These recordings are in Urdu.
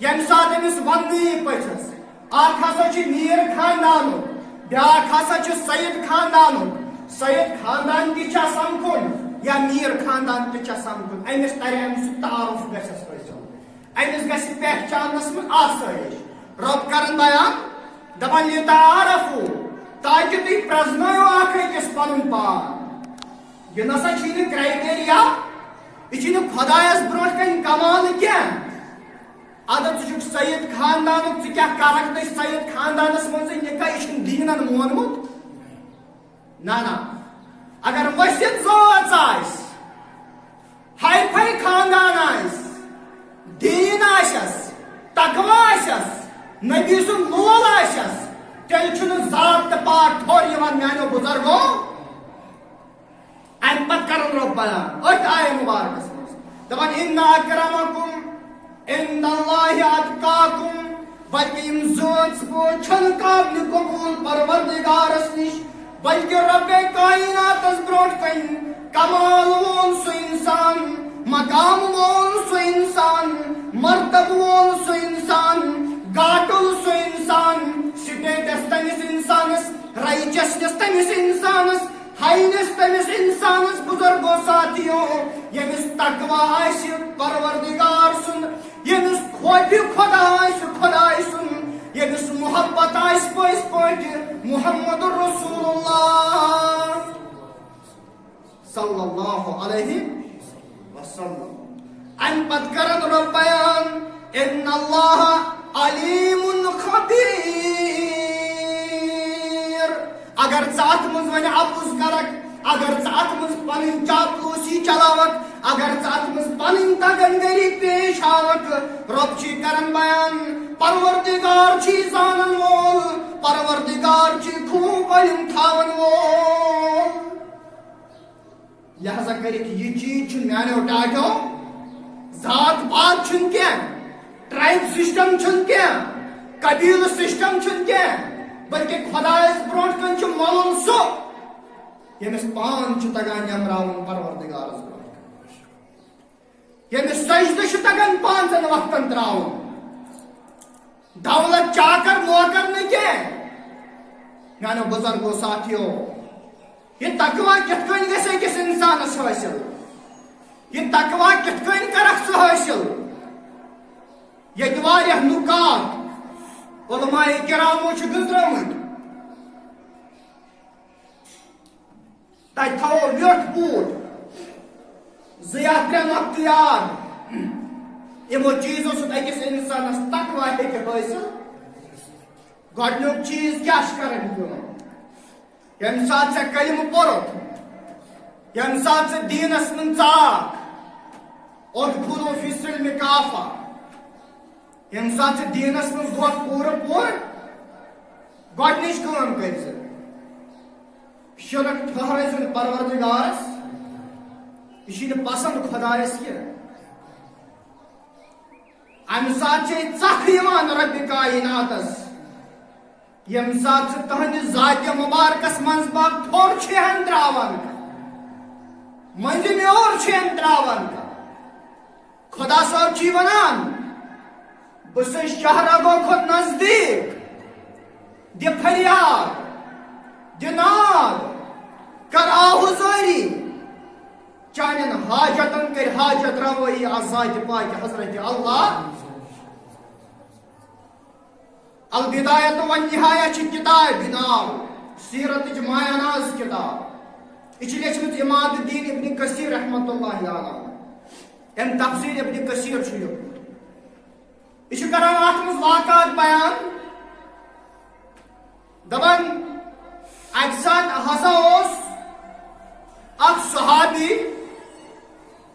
یم سات امس ون پچھس اخ ہسا میر خاندان بیاکھ ہسا سید خاندان سید خاندان تہ سمکھن یا میر خاندان تہ سمکھن امس تر امس تعارف گھس حاصل امس گھس پہچانس من آسائش رب کرن بیان دپان لتعارفو تاکہ تھی پرزنو اخ أکس پن پان یہ نسا کرائٹیریا یہ خدایس برو کن کمال کی اگر ٹھیک سید خاندان کیا کرک سید خاندانس من نکاح یہ دینن مونمت نا اگر ورثت ذات آس ہائی فائی خاندان دین آسس تقوی آسس نبی سن لول آسس تیل چھن ذات تو پاک ٹھور میانو بزرگو ام پت کرن رب بیان ات آئے مبارکس دپان ان اکرمکم عند اللہ اتقاکم بلکہ یم ذات چھن قابل قبول پروردگارس نش بلکہ رب کائنات برونٹ کن کمال وول سو انسان مقام وول سو انسان مرتب وول سو انسان گاٹل سو انسان سٹیٹس تمس انسانس رائچسنس تمس انسانس ہائنس تمس انسانس بزرگو ساتھیو یمس تقوی آس پروردگار سن یمس خوف خدا آس خدائے سن یمس محبت آس پس پٹ محمد رسول اللہ صلی اللہ علیہ وسلم ام پت کرن رب بیان ان اللہ علیم خبیر اگر ذات مز ون اپز کرک اگر ذات مز پن چاپلوسی چلاوک اگر ذات مز پن تگنگری پیش آوک رب چی کرن بیان پروردگار چی زانن وول پروردگار چی خوب علم تھاون وول لہذا کرک یہ چیز چھ میانو ڈاٹو ذات پات چھن کیا ٹرائب سسٹم چھن کیا قبیل سسٹم چھن کیا بلکہ خدایس برونٹ کن چھ مولن سو یمس پان چھ تگان یمراون پروردگارس برونٹ یمس سجدہ چھ تگان پانچن وقتن تراون دولت چاکر نوکر نہ کی میانو بزرگو ساتھیو یہ تقوی کت کن گژھِ أکِس انسانس حٲصِل یہ تقوی کت کن کرکھ ژٕ حٲصِل ییٚتہِ واریاہ نکات علماء کرامو چھ گزرمٕتۍ تتہِ تھاوو ویوٚٹھ بوٗٹھ زٕ یا ترٛےٚ نۄقطہٕ یاد یِمو چیٖزو سۭتۍ أکِس انسانس تقوی ہیٚکہِ حٲصِل گۄڈنیُک چیٖز کیٛاہ چھُ کران کٲم ییٚمہِ ساتہٕ ژےٚ کلمہٕ پوٚرُتھ ییٚمہِ ساتہٕ ژٕ دیٖنس منٛز ژاکھ ادخلوا فی السلم کافہ ییٚمہِ ساتہٕ ژٕ دیٖنس منٛز گوٚکھ پوٗرٕ گۄڈنِچ کٲم کٔرۍ ژٕ شرک ٹھہرٲے زِ نہٕ پروردگارس یہِ چھُے نہٕ پسند خدایس کینٛہہ امہِ ساتہٕ چھے ژکھ یِوان ربِ کائناتس ییٚمہِ ساتہٕ ژٕ تہنٛدِ ذاتہِ مبارکس منٛز باغ تھوٚد چھُہن تراوان مٔنٛزِم یور چھُہن تراوان خدا صٲب چھی ونان بہٕ چھُسے شہرگو کھۄتہٕ نزدیٖک دِ فریاد دِ ناد کر آہُزٲری چانٮ۪ن حاجتن کٔرۍ حاجت روٲیی آز ذاتہِ پاکہِ حضرت اللہ البدایت والنہایہ چھ کتاب ناو سیرتٕچ مایا ناز کتاب یہ لیچھمٕژ عماد الدین ابن کثیر رحمۃ اللہ علیہ ام تفسیر ابن کثیر چھ لیوٚکھمُت یہ کران اتھ منٛز واقعات بیان دپان اکہِ ساتہٕ ہسا اوس اکھ صحابی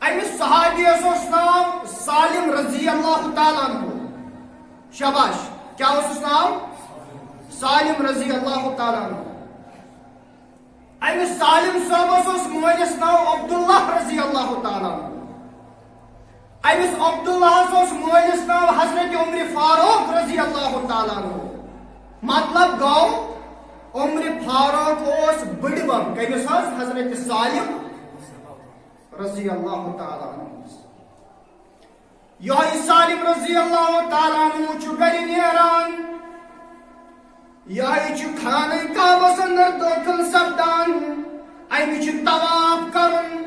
امس صحابیس اوس ناو سالم رضی اللہ تعالیٰ عنہ شاباش کیا اوسُس ناو سالم رضی اللہ تعالیٰ عنہ امس سالم صٲبس اوس مٲلِس ناو عبداللہ رضی اللہ تعالیٰ عنہ امس عبداللہس اوس مٲلِس ناو حضرت عمر فاروق رضی اللہ تعالیٰ عنہ مطلب گوٚو عمر فاروق اوس بٔڑِ بب کٔمِس حظ حضرت سالم رضی اللہ تعالیٰ عنہ. یہ سالم رضی اللہ تعالیٰ عنہ گھر نیران یہ خانہ کعبس اندر داخل سپدان امہ طواف کرن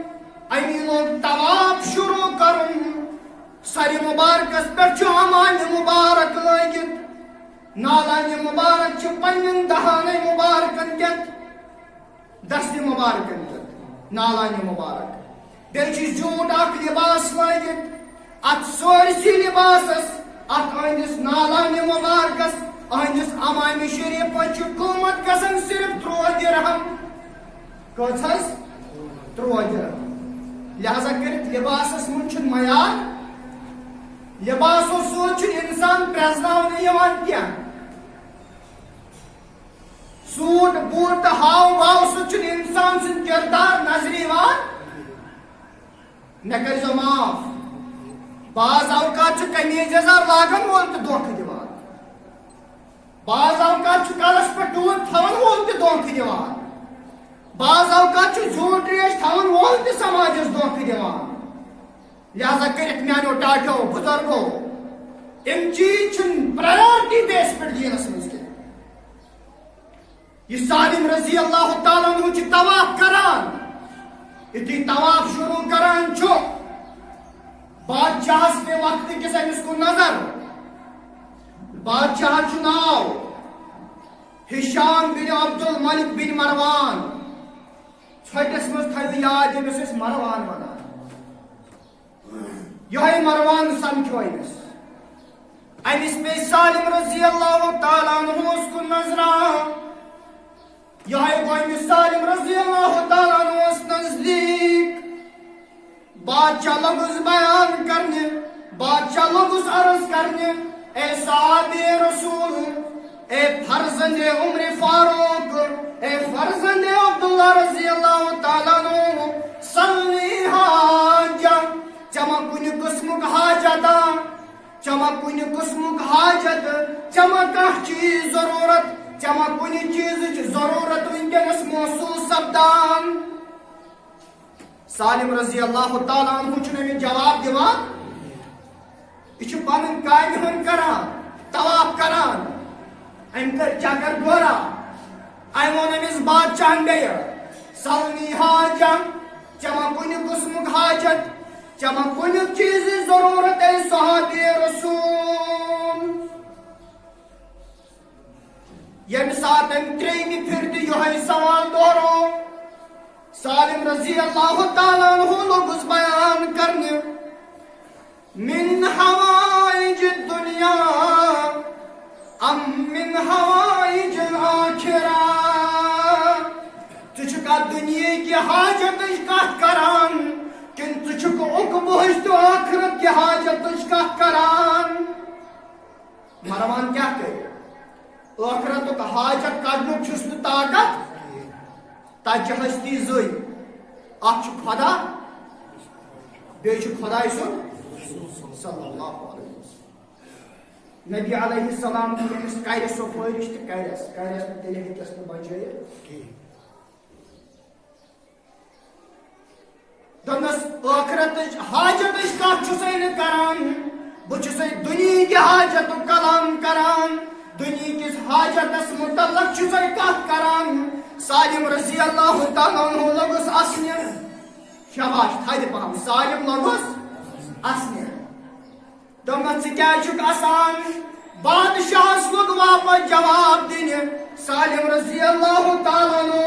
امی لوگ طواف شروع کرن سر مبارکس پہ امان مبارک لگت نالان مبارک پنن دہان مبارکن کت دست مبارکن کت نالان مبارک بیچ جوٹ اخ لباس لگت ات سورسی لباسس ات اہندس نالان مبارکس اہندس امان شریف قیمت گژھان صرف 3 درہم کس 3 درہم لہذا کرت لباسس من معیار لباسو سوت انسان پرزناون کی سوٹ بوٹ ہاؤ باؤ سہ انسان سن کردار نظر مے کر معاف بعض اوقات قمیض یزار لاگن وول تو دھوکہ دِوان بعض اوقات کلس پہ ٹوٹ تھون وول تو دھوکہ دِوان بعض اوقات جھوٹ ریش تھون وول تو سماجس دھوکہ دِوان لہذا کرت میانو ٹاٹھو بزرگو ام چیز پرائرٹی بیس پہ دینس مز کی یہ سالم رضی اللہ تعالیٰ عنہ طواف کران یتھی طواف شروع کران چھو بادشاہس پہ وقت کس امس کو نظر بادشاہ چھ ناو ہشام بن عبد الملک بن مروان چھٹس مز تھو یاد امس مروان ونان یہ مروان سمجھو امس پہ سالم رضی اللہ تعالیٰ عنہ اس کو نظر یہ گو سالم رضی اللہ تعالیٰ عنہ نزدیک بادشاہ لگس بیان کرنے بادشاہ لگس عرض کرنے اے صحابی رسول اے فرزند عمر فاروق اے فرزند عبداللہ رضی اللہ تعالیٰ عنہ صلی حاجہ چما کن قسمک حاجت چما کن قسمک حاجت چما کھ چیز ضرورت چما کن چیز ضرورت ونکس محسوس سپدان سالم رضی اللہ تعالیٰ عنہ میں جواب دیوان یہ پن کامہ ہن کران طواف کران ام کر چکر گورا ام وون امس بادشاہ گئی سلنی حاجہ چما کن قسمک حاجت چما کن چیز ضرورت اے صحابی رسول یم سات ام تریمی پھر یہ سوال دورو سالم رضی اللہ تعالیٰ عنہ لوگس بیان کرنے من حوائج الدنیا ام من حوائج الاخرہ تجھکا دنیا کی حاجت کت کران کن تجھکو عقبہش تو آخرت کی حاجت کت کران مروان کیا کہے آخرت کا حاجت کڑنک چھس نہ طاقت تجہ ہستی زئی اخ خدا بیچ خدای سن صلی اللہ علیہ وسلم نبی علیہ السلام کی امس کر سفارش تو کرس تیل ہیکس نہ بچائے دنس آخرت حاجت کت چھسے نہ کران بچھسے دنیا کی حاجت کلام کران دنیا کس حاجتس متعلق چھسے کت کران سالم رضی اللہ تعالیٰ عنہ لگس اسنہ شاباش تھد پہم سالم لگس اسنہ دمت کیا اسان بادشاہ لوگ واپس جواب دین سالم رضی اللہ تعالیٰ عنہ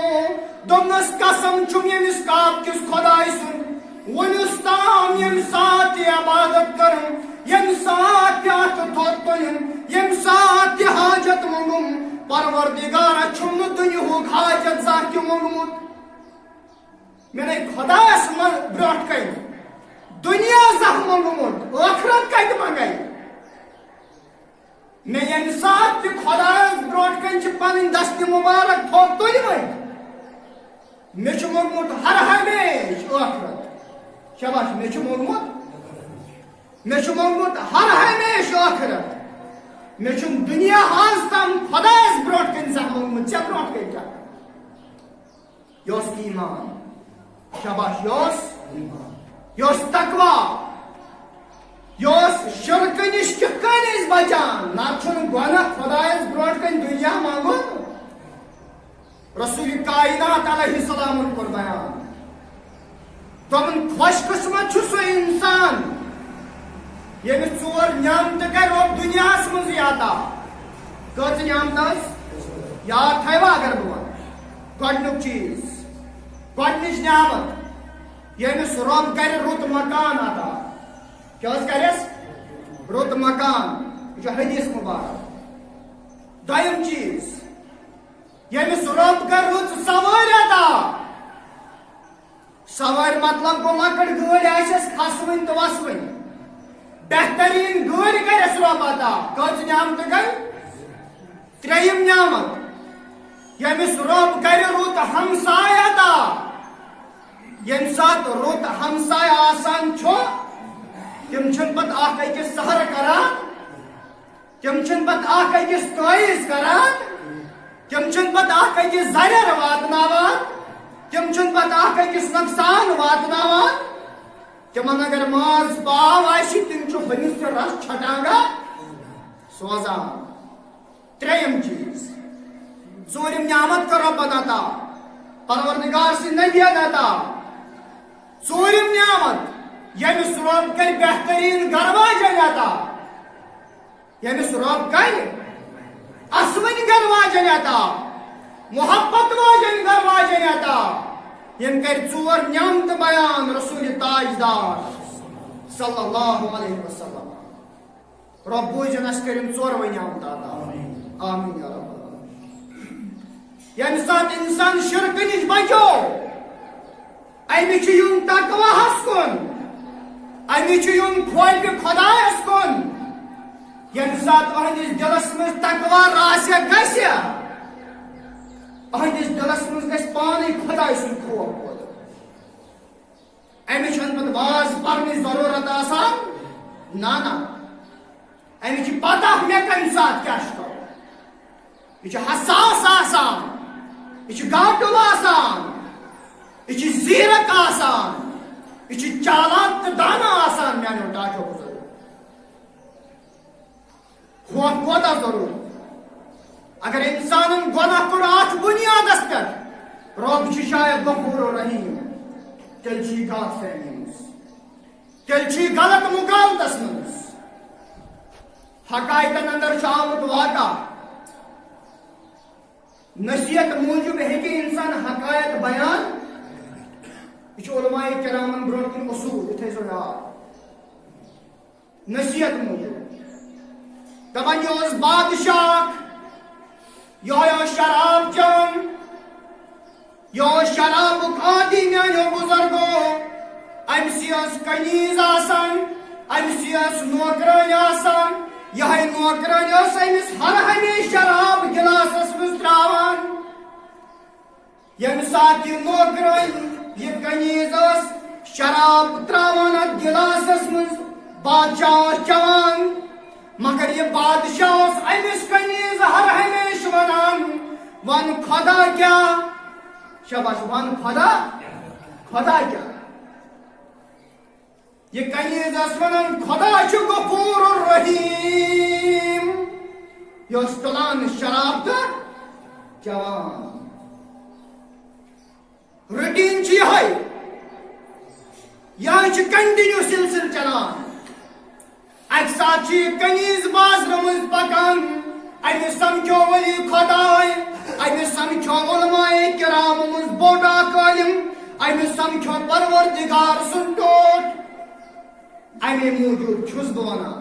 دمس قسم چھم یمس کعب کس خدای سن ونس تام یم سات عبادت کرم یم سات ات تھوت تلم یم سات حاجت منگم پروردگار چھم دنیاہک حاجت زانہ تہ منگمت میں نے خدایس برونٹ کن دنیا زانہ منگمت آخرت کت منگائی میں یم سات تہ خدایس برونٹ کن پن دست مبارک تھوت تلمت میں منگمت ہر ہمیش آخرت شاباش میں منگمت ہر ہمیش آخرت میں دنیا آز تام خدایس برونٹ کن زانہ منگمت ژے برونٹ کن کیا یوس ایمان شاباش یوس تقوی یوس شرک نش کن بچان نہ گناہ خدایس برونٹ کن دنیا مانگن رسول کائنات علیہ السلام کور بیان دن خوش قسمت سہ انسان یل ژور نعمت کر رب دنیا من عطا کچھ نعمت یاد تھوا اگر بہ گۄڈنیُک چیز گۄڈنِچ نعمت ییٚمِس رب کر رُت مکان عطا کیا کرس رُت مکان یہ حدیث مبارک دویم چیز ییٚمِس رب کر رُت سوٲرۍ عطا سوٲرۍ مطلب گو لۄکٕٹ گٲڑۍ آسٮ۪س کھسوٕنۍ تہٕ وسوٕنۍ بہترین گٲڑۍ کرس رب عطا کٔژ نعمتہٕ گٔے ترٛیٚیِم نعمت ییٚمِس رب کر رُت ہمساے عطا ییٚمہِ ساتہٕ رُت ہمساے آسان چھُ تم چھن پت اخ أکِس سحر کران تم چھن پت اخ أکِس تعیٖز کران تم چھن پت اخ أکِس ضرر واتناوان تم چھن پت اخ أکِس نقصان واتناوان تمن اگر ماز پاو آسہِ تم چھُ بٔنِس تہِ رس چھٹانگا سوزان ترٛیٚیِم چیٖز ژوٗرِم نعمت کر ربن عطا پروردگار سٕنٛدۍ نبیَن عطا ژوٗرِم نعمت ییٚمِس رب کر بہترین گھر واجن عطا ییٚمِس رب کر اسوٕنۍ گھر واجن عطا محبت واجن گھر واجن عطا یم کر ژور نعمت بیان رسول تاجدار صلی اللہ علیہ وسلم رب بوزن اس کریم ژوروے نعمت عطا آمین یا رب ییٚمہِ ساتہٕ انسان شرک نش بچو امہِ چھُ یُن تقواہس کُن امہِ چھُ یُن خوفہِ خۄدایس کُن ییٚمہِ ساتہٕ أہنٛدِس دلس منٛز تقوا راسہِ گژھِ أہنٛدِس دلس منٛز گژھِ پانے خۄداے سُنٛد خوف پٲدٕ أمِس چھنہٕ پتہٕ واز پرنٕچ ضروٗرت آسان نہ أمِس چھِ پتہ مےٚ کمہِ ساتہٕ کیٛاہ چھُ کرُن یہِ چھُ حساس آسان یہِ چھُ گاٹُل آسان یہِ چھُ زیٖرک آسان یہ چالاک تو دانا آسان میانو ٹاٹو بزرگ خوف کوتا ضرور اگر انسان گناہ کر ات بنیادس پہ رب شاید غفور و رحیم تیل غلط فہمی تیل غلط مقامتس مز حقائقن اندر آمت واقع نصیحت موجود ہیکہ انسان حقائق بیان یہ علماء کرامن برونٹ کن اصول یہ تھو یاد نصیحت موجود دپان یہ بادشاہ یہ شراب چون یہ شراب عادی میانو بزرگو امس کنیز آسان امس نوکران آسان یہ نوکران امس ہر ہمیشہ شراب گلاسس مز تراوان یم سات یہ نوکران یہ کنیز شراب تراوان ات گلاسس مز بادشاہ چوان مگر یہ بادشاہ امس کنیز ہر ہمیشہ ونان ون خدا کیا شباش ون خدا کیا یہ کنیز ونان خدا چھ غفور الرحیم یہ تلان شراب تو چوان روٹین یہ کنٹینیو سلسل چلان اک سات کنیز بازر مز پکان امس سمکھو ولی خدائے امس سمکھو علماء کرام مز بوڑ اکھ عالم امس سمکھو پروردگار سن ٹوٹ امی موجود چھس بہ ونان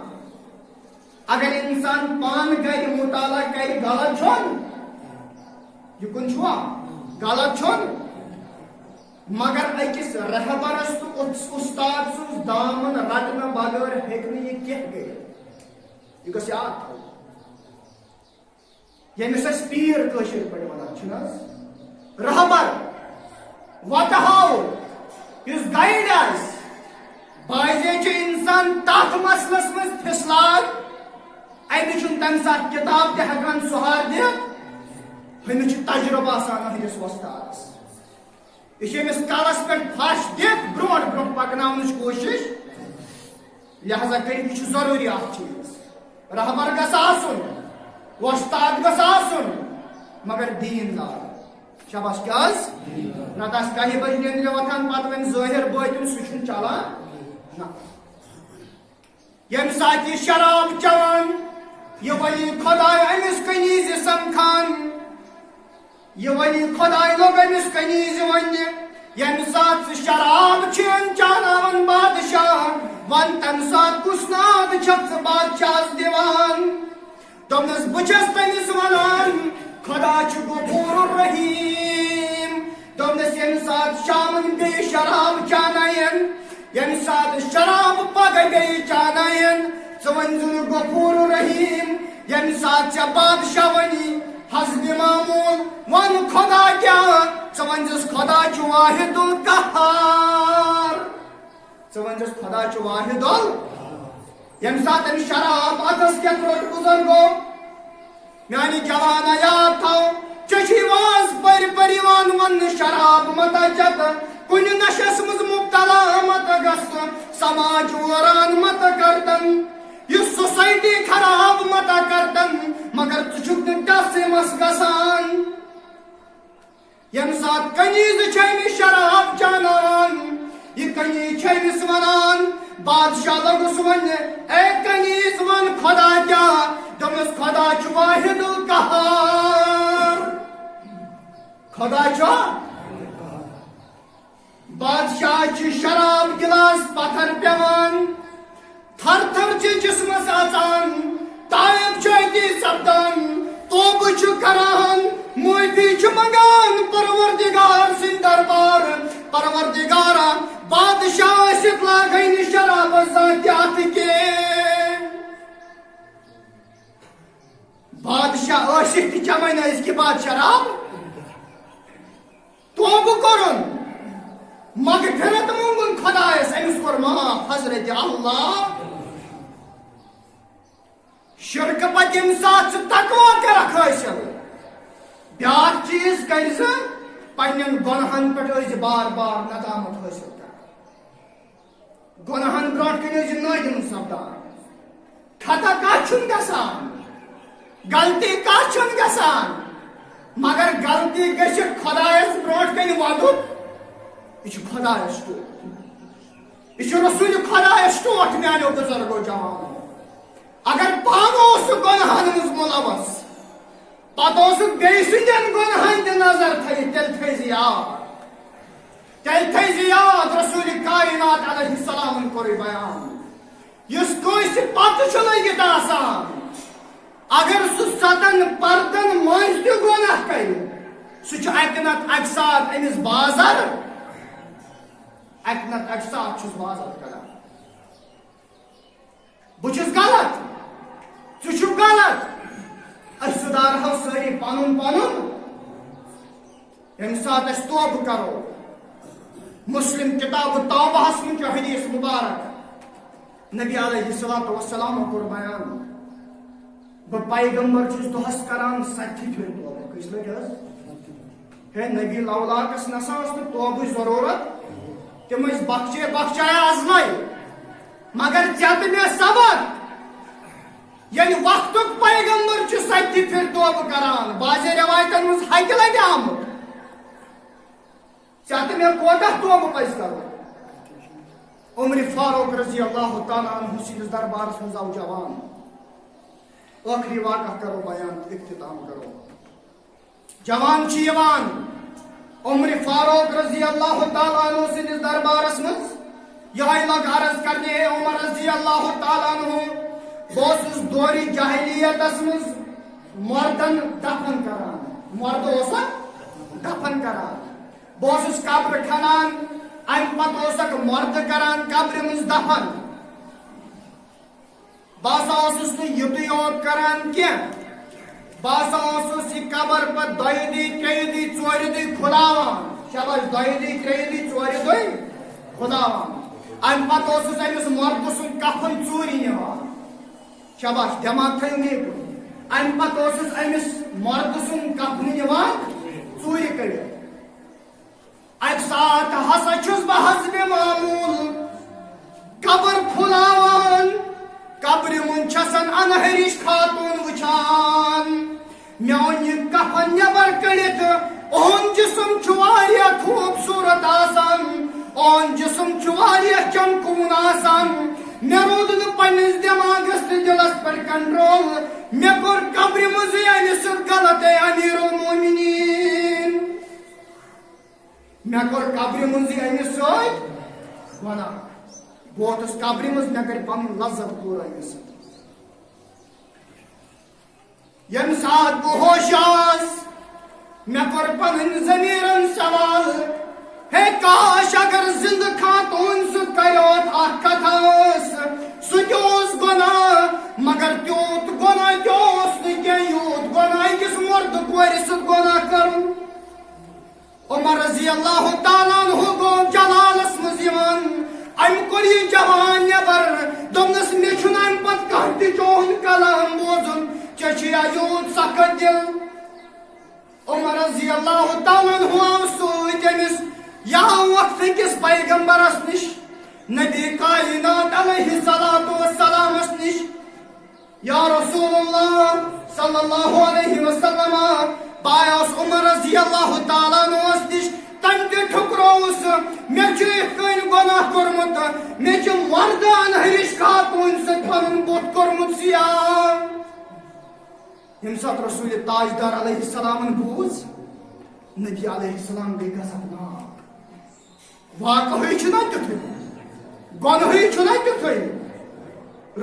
اگر انسان پان کر مطالعہ کر غلط چھن یہ کن چھوا غلط چھن مگر اکس رہبرس تو استاد سن دامن رٹنے بغیر ہیکہ یہ کیٚنٛہہ گٔژھِتھ یہ گژھِ یاد تھاوُن ییٚمِس أسۍ پیٖر کٲشِر پٲٹھۍ ونان چھِنہٕ حظ رہبر وتہٕ ہاوُن یُس گایڈ آسہِ بازے چھُ انسان تتھ مسلس منٛز پھسلان امہِ چھُنہٕ تمہِ ساتہٕ کِتاب تہِ ہٮ۪کان سُہار دِتھ أمِس چھُ تجربہٕ آسان أہنٛدِس وۄستادس یہ أمس کلس پہ پھش دِتھ برونٛٹھ برونٛٹھ پکناونٕچ کوٗشش لہذا کٔرِتھ چھُ ضروٗری اکھ چیٖز رہبر گژھِ آسُن وۄستاد گژھِ آسُن مگر دیٖندار شاباش کیٛاہ حظ نتہٕ آسہِ کاہہِ بجہِ نیٚندرِ وۄتھان پتہٕ وۄنۍ ظٲہِر بٲطِن سُہ چھُنہٕ چلان نہ ییٚمہِ ساتہٕ یہِ شراب چٮ۪وان یہِ ؤلی خۄداے أمِس کنیٖزِ سمکھان یہِ ؤلی خۄداے لوٚگ أمِس کنیٖزِ وننہِ ییٚمہِ ساتہٕ ژٕ شراب چھِن چاناوان بادشاہ ون تمہِ ساتہٕ کُس ناد چھکھ ژٕ بادشاہس دِوان دوٚپنس بہٕ چھس تٔمِس ونان خۄدا چھُ غفوٗر رحیٖم دوٚپنس ییٚمہِ ساتہٕ شامن بیٚیہِ شراب چاناین ییٚمہِ ساتہٕ شراب پگہہ بیٚیہِ چاناین ژٕ ؤنۍزِ نہٕ غفوٗر رحیٖم ییٚمہِ ساتہٕ ژےٚ بادشاہ ونی حسبِ معموٗل ون خۄدا کیٛاہ ژٕ ؤنۍزِس خۄدا چھُ واحد القہار ژٕ ؤنۍزِس خۄدا چھُ واحد ال ییٚمہِ ساتہٕ أمِس شراب اتھس کٮ۪تھ روٚٹ بُزرگو میانہِ جوانا یاد تھاو ژےٚ چھُے واز پٔرۍ پٔرۍ یِوان وننہٕ شراب متا چتہٕ کُنہِ نشس منٛز مُبتلا مت گژھ سماج وٲران مت کرتن یہِ سوسایٹی خراب متا کرتن مگر ژٕ چھُکھ نہٕ ٹسٕے منٛز گژھان ییٚمہِ ساتہٕ کنیٖز چھِ أمِس شراب چاناوان یہِ کنیٖز چھِ أمِس ونان بادشاہ لوٚگُس وننہِ اے کنیٖز ون خۄدا کیٛاہ دوٚپنس خۄدا چھُ واحد القہار خۄدا چھُ بادشاہ چھِ شراب گِلاس پتھر پیوان تھر تھر چھِ جسمس اژان تایب چھُ أتی سپدان توبہٕ چھُ کران معٲفی چھُ منگان پروردگار سٕنٛدِ دربار پروردگارا بادشاہ ٲسِتھ لاگے نہٕ شرابس زانٛہہ تہِ اتھٕ کینٛہہ بادشاہ ٲسِتھ تہِ چٮ۪وان أزکہِ بعد شراب توبہٕ کوٚرُن مغفرت منٛگُن خۄدایس أمِس کوٚر معاف حضرت اللہ شرکہٕ پتہٕ ییٚمہِ ساتہٕ ژٕ تقوا کرکھ حٲصِل بیٛاکھ چیٖز کرِ زِ پننٮ۪ن گۄنہن پٮ۪ٹھ ٲسۍ بار بار ندامت حٲصِل کران گۄنہن برونٛٹھ کنہِ ٲسۍ نٲدِم سپدان خطا کانٛہہ چھُنہٕ گژھان غلطی کانٛہہ چھُنہٕ گژھان مگر غلطی گٔژھِتھ خۄدایس برونٛٹھ کنہِ ودُن یہِ چھُ خۄدایس ٹوٹھ یہِ چھُ رسوٗلِ خۄدایس ٹوٹھ میانیو بُزرگو جوانو اگر پانہٕ اوسُکھ گۄنہن منٛز مُلوث پتہٕ اوسُکھ بیٚیہِ سٕنٛدٮ۪ن گۄنہن تہِ نظر تھٲیِتھ تیٚلہِ تھٲیزِ یاد رسوٗلِ کائنات علیہ السلامن کوٚرُے بیان یُس کٲنٛسہِ پتہٕ چھُ لٔگِتھ آسان اگر سُہ 7 پردن منٛز تہِ گۄناہ کرِ سُہ چھُ اکہِ نتہٕ اکہِ ساتہٕ أمِس بازر اکہِ نتہٕ اکہِ ساتہٕ چھُس بازر کران بہٕ چھُس غلط ژٕ چھُکھ غلط أسۍ سُدارہو سٲری پنُن پنُن ییٚمہِ ساتہٕ أسۍ توبہٕ کرو مسلم کتابہٕ توبہس منٛز چھُ حدیث مبارک نبی علیہ الصلوۃ والسلام کوٚر بیان بہٕ پیغمبر چھُس دۄہس کران 70 پھِرِ توبہٕ کٔژِ لٹہِ حظ ہے نبی لولاکس نسا ٲس نہٕ توبٕچ ضروٗرت تِم ٲسۍ بخچایا ازمٲے مگر ژےٚ تہٕ مےٚ سبق ییٚلہِ وقتُک پیغمبر چھُ 70 پھِرِ توبہٕ کران بعضے رٮ۪وایتن منٛز 1 لٹہِ آمُت ژےٚ تہٕ مےٚ کوتاہ توبہٕ پزِ کرُن عمر فاروق رضی اللہ تعالیٰ عنہ سٕنٛدِس دربارس منٛز آو جوان ٲخری واقعہ کرو بیان تہٕ اختتام کرو جوان چھُ یِوان عمر فاروق رضی اللہ تعالیٰ عنہ سٕنٛدِس دربارس منٛز یِہوٚے لوٚگ عرض کرنہِ ہے عمر رضی اللہ تعالیٰ عنہ بہٕ اوسُس دورِ جاہلیتس منٛز مردن دفن کران مرد اوسکھ دفن کران بہٕ اوسُس قبرٕ کھنان امہِ پتہٕ اوسکھ مرد کران قبرِ منٛز دفن بہٕ ہسا اوسُس نہٕ یُتُے یوت کران کینٛہہ بہٕ ہسا اوسُس یہِ قبر پتہٕ 2 دۄہہِ 3 دۄہہِ 4 دۄہہِ کھُلاوان شاباش 2 دۄہہِ 3 دۄہہِ 4 دۄہہِ کھُلاوان امہِ پتہٕ اوسُس أمِس مردٕ سُنٛد کفن ژوٗرِ نِوان شاباش دٮ۪ماغ تھٲیِو مےٚ امہِ پتہٕ اوسُس أمِس مردٕ سُنٛد کفنہٕ نِوان ژوٗرِ کٔڑِتھ اکہِ ساتہٕ ہسا چھُس بہٕ حسبِ معموٗل قبر کھُلاوان قبر من چھسن انہرش خاتون وچھان میون یہ کفن نبر کڑت اون جسم چھ واریاہ خوبصورت آسان اون جسم چھ واریاہ چمکون آسان مے رود نہ پننس دماغس تہ دلس پر کنٹرول مے کور قبر مز یعنی سد غلط امیر المومنین مے کور قبر مز یعنی سد گناہ بہت اس قبر مز مے کر پن لذت پورا امس یم سات بہ ہوش آس مے کور پنن ضمیرن سوال ہے کاش اگر زندہ خاتون سہ کریوت اکھ کتھاس سہ تیوس گناہ مگر تیوت گناہ تیوس نہ کینٛہہ یوت گناہ أکِس مرد کورِ سۭتۍ گناہ کرُن عمر رضی اللہ تعالیٰ عنہ گو جلالس مز یوان ام کور یہ جوان نبر دمنس مے چھُنہٕ امہِ پتہٕ کانٛہہ تہِ چون کلام بوزُن ژےٚ چھُیا یوٗت سخت دل عمر رضی اللہ تعالیٰ عنہ آو سۭتۍ أمِس یہ آو وقت أکِس پیغمبرس نش نبی کائنات علیہ الصلوۃ والسلام نش یا رسول اللہ صلی اللہ علیہ وسلم بایس عمر رضی اللہ تعالیٰ عنہ نش تم تہ ٹھکروس مے چھ یتھ کٔنۍ گناہ کورمُت مے چھ مرد انہرش خاتون سۭتۍ پنُن بُتھ کورمُت سیاہ ییٚمہِ ساتہٕ رسول تاجدار علیہ السلامن بوٗز نبی علیہ السلام گٔے گژھناک واقعی چھُنا تیُتھُے گۄنہٕے چھُنا تیُتھُے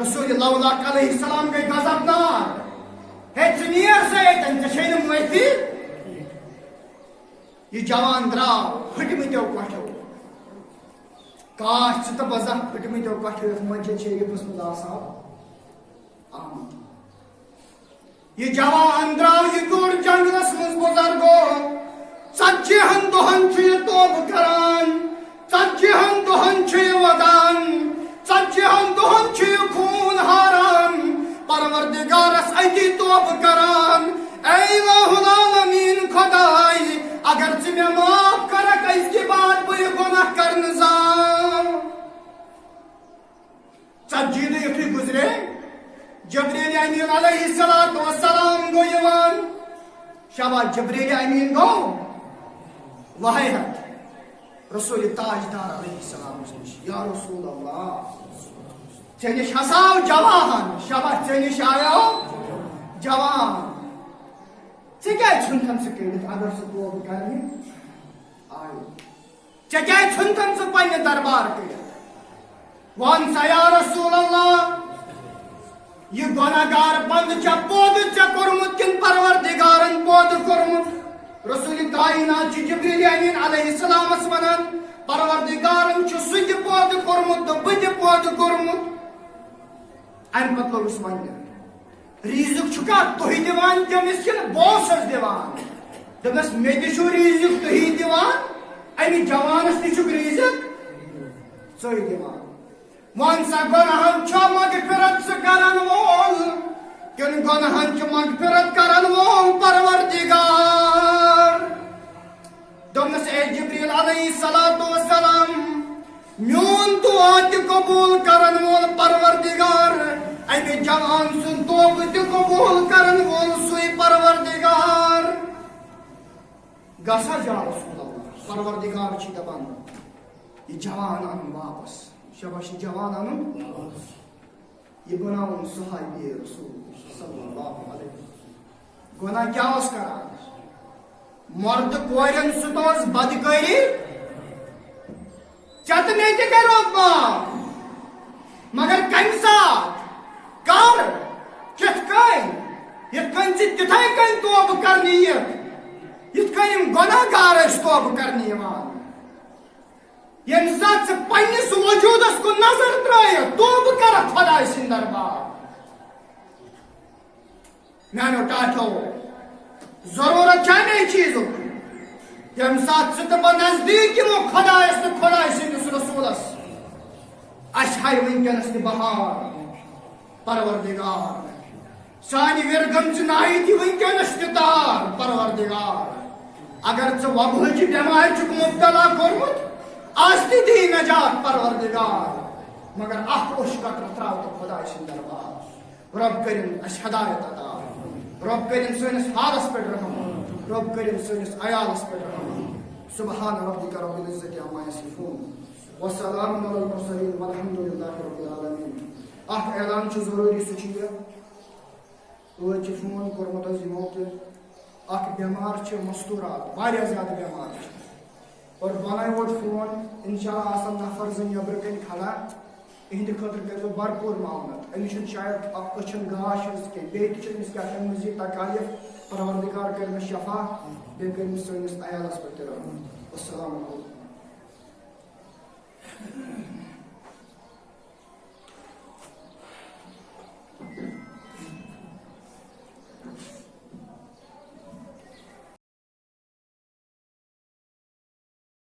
رسول لولاک علیہ السلام گٔے غضبناک ہے ژٕ نیر سا ییٚتٮ۪ن ژےٚ چھے نہٕ معٲفی یہ جوان درٛاو پھٕٹمٕتیو کۄٹھیو کاش ژٕ تہٕ بہٕ زانٛہہ پھٕٹمٕتیو کۄٹھیو یتھ مسجد شریفس منٛز آسہو آمُت یہ جوان درٛاو یہ کوٚر جنگلس منٛز گُزر گوٚو 40 دۄہن چھُ یہِ توبہٕ کران 40 دۄہن چھُ یہِ ودان 40 دۄہن چھُ یہِ خوٗن ہاران پروردگارس اتی توبہٕ کران اے الہ العالمین خداے اگر ژٕ مےٚ معاف کرکھ أزکہِ بعد بہٕ یہِ گۄناہ کرنہٕ زانٛہہ 40 دۄہ یُتھُے گُزرے جبریل امین علیہ الصلوۃ والسلام گوٚو یِوان شاباش جبریل امین گوٚو وحیت رسول تاجدار علیہ السلام نش یا رسول اللہ ژےٚ نش ہسا آو جوان شاباش ژےٚ نش آیو جوان ژےٚ کیٛازِ ژھُنتھن سُہ کٔڑِتھ اگر سُہ توبہٕ کرنہِ آیو ژےٚ کیٛازِ ژھُنتھن سُہ پننہِ دربار کٔڑِتھ وَن سا یا رسول اللہ یہ گناہ گار بند چھا پودٕ ژےٚ کوٚرمُت کِنہٕ پروردگارن پودٕ کوٚرمُت رسول کائنات چھُ جبریل امین علیہ السلامس ونان پروردگارن چھُ سُہ تہِ پودٕ کوٚرمُت تہٕ بہٕ تہِ پودٕ کوٚرمُت امہِ پتہٕ لوگُس وننہِ ریزق چھُکا تُہۍ دِوان تٔمِس کِنہٕ بہٕ اوسُس دِوان دوٚپمَس مےٚ تہِ چھُ ریزق تُہی دِوان امہِ جوانس تہِ چھُکھ ریزق ژٕے دِوان وَن سا گۄناہن چھا مغفرت سُہ کرن وول کِنہٕ گۄناہن چھُ مغفرت کرن وول پروردگار دوٚپنَس اے جبریل علیہ الصلوۃ والسلام میون دعا تہِ قبوٗل کرن وول پروردگار امہِ جوان سُنٛد توبہٕ تہِ قبوٗل کرن وول سُے پروردگار گژھا یا رسول اللہ پروردگار چھِ دپان یہ جوان انُن واپس شاباش جوان انُن یہ بناوُن صحابی رسول صلی اللہ علیہ وسلم گناہ کیا اوس کران مرد کورین سۭتۍ اوس بدکٲری ژےٚ تہٕ مےٚ تہِ کریوکھ معاف مگر کمہِ ساتہٕ کر کِتھ کٔنۍ یِتھ کٔنۍ ژٕ تِتھے کٔنۍ توبہٕ کرنہِ یِکھ یِتھ کٔنۍ یِم گۄناہ گار ٲسۍ توبہٕ کرنہِ یِوان ییٚمہِ ساتہٕ ژٕ پننِس وجوٗدس کُن نظر ترٲیِتھ توبہٕ کرکھ خۄداے سٕنٛدِ دربار میانیو ٹاٹھیو ضروٗرت چھا بیٚیہِ چیٖزُک ییٚمہِ ساتہٕ ژٕ تہٕ بہٕ نزدیٖک یِمو خۄدایس تہٕ خۄداے سٕنٛدِس رسوٗلس اَسہِ ہاے وٕنکیٚنس تہِ بہار پروردگار سانہِ وِرگمژٕ نایہِ دِ وٕنکیٚنس تہِ تار پروردگار اگر ژٕ وبہٕچہِ بٮ۪مارِ چھُکھ مُبتلا کوٚرمُت آز تہِ دی نجات پروردگار مگر اخ اوش قطر تراو تو خدا سن دربار رب کریم اس ہدایت عطا رب کریم سنس حالس پہ رحم رب کریم سنس عیالس پہ رحم سبحان ربک رب العزت عما یصفون والسلام علی المرسلین والحمد للہ رب العالمین اخ اعلان چھ ضروری سہ چھ فون کورمت یمو کہ اخ بیمار چھ مستورات واریاہ زیادہ بیمار اور بنائے ووت فون انشاءاللہ آسان نفر زن نیبر کن کھڑا اہند خاطر کرو بھرپور معاونت امس شاید اچھن گاش کی بیس کیا مزید تکالیف پروردگار کر شفا بیٚیہِ کٔرِنۍ سٲنِس عیالس پٮ۪ٹھ تہِ رحم السلام علیکم